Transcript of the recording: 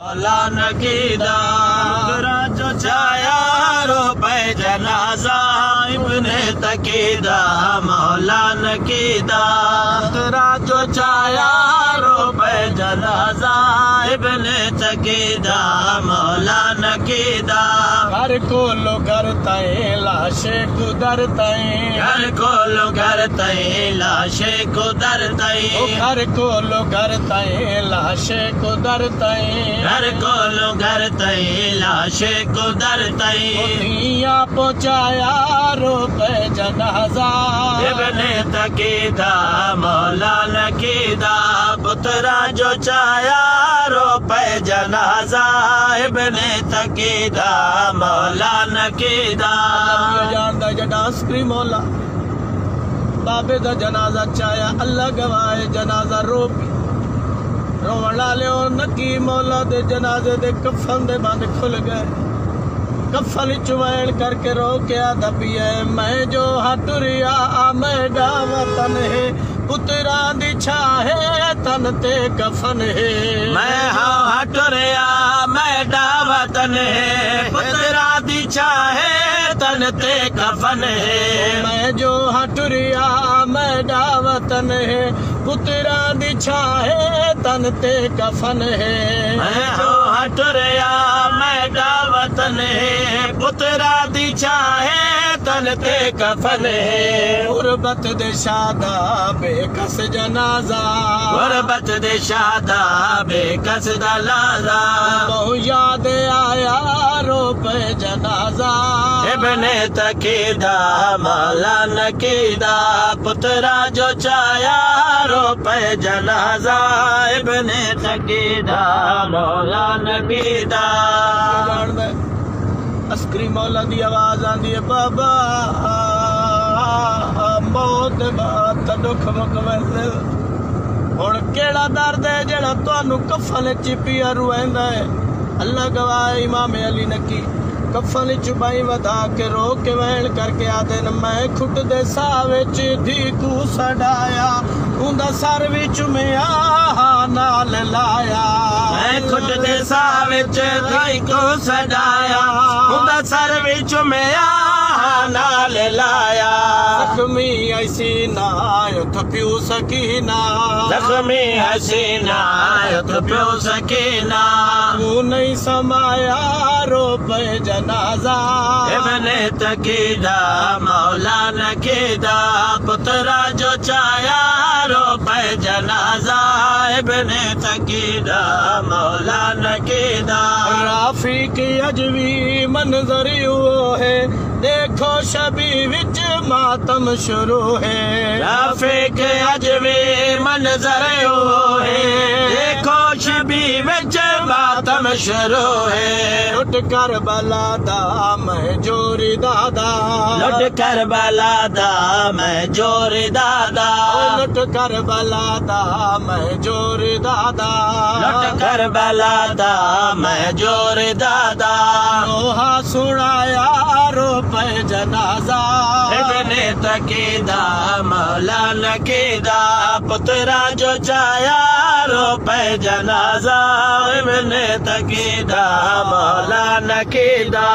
मौला नकीदा जो छाया रो पे जनाजा इब्ने तकीदा मौला नकीदा जो छाया रो पे जनाजा इब्ने तकीदा मौला नकीदा घर कोलो घर तय लाशे कुदर तय घर कोलो घर तय लाशे कुदर तय घर कोलो घर तय लाशे कुदर तय घर कोलो घर तय लाशे कुदर तय दुनिया पहुंचाया रो पे जनाजा इब्ने तकीदा मौला नकीदा पुत्रा जो चाया रो पे जनाजा इब्ने तकीदा मौला नकीदा जानदा जड़ा स्क्री मौला बाबे दा जनाजा चाया अल्लाह गवाए जनाजा रो रोवण वाले नकी मौला दे जनाजे दे कफन दे बंद खुल गए कफन चुवैन करके रो के आदा पिए मैं जो हटुरिया मेरा वतन है पुत्रा दी छाहे तन ते कफन है मैं हाँ हटुरिया मेरा वतन है पुत्रा दी छाहे तन ते कफन है मैं जो हटुरिया मेरा वतन है पुत्रा दी छाहे तन ते कफन है मैं जो हटुरिया मेरा वतन है पुत्रा दी छाहे तन ते कफन है गुरबत दे शादा बेकस जनाजा गुरबत दे शादा बेकस दलाजा बहु याद आया रो पे जनाजा इब्ने तकीदा मौला नकीदा पुत्रा जो चाया रो पे जनाजा इब्ने तकीदा मौला नकीदा अस्करी मौला दी आवाज आंदी है बाबा मौत बात दुख मुकवल हुण केड़ा दर्द है जेड़ा तुहानू कफन च पिया रुएंदा है अल्लाह गवाह इमाम अली नकी कफन चुबाई वधा के रो के वैन करके आदे न मैं खुट दे साह विच धी कू सड़ाया उंदा सर विच चुमिया नाल लाया मैं खुट दे साह विच धी कू सड़ाया उंदा सर विच चुमिया नाल लाया जख्मी हसीना उठ पियो सकीना जख्मी हसीना उठ पियो सकीना तू नहीं समाया रो पे जनाजा इब्ने तकीदा मौला नकीदा पुत्रा जो चाया रो पे जनाजा इब्ने तकीदा मौला नकीदा राफी की अजवी मंजर वो है देखो शबी विच मातम शुरू है राफी के अजवी मंजर वो है देखो शबी विच मातम शुरू है लुट कर बला दा मैं जोरी दादा लुट कर बला दा मैं जोरी दादा लुट कर बला दा मैं जोरी दादा लुट कर बला दा मैं जोरी दादा लोहा सुनाया रो पे जनाजा इब्ने तकीदा मौला नकीदा पुत्रा जो चाया रो पे जनाजा इब्ने तकीदा मौला नकीदा।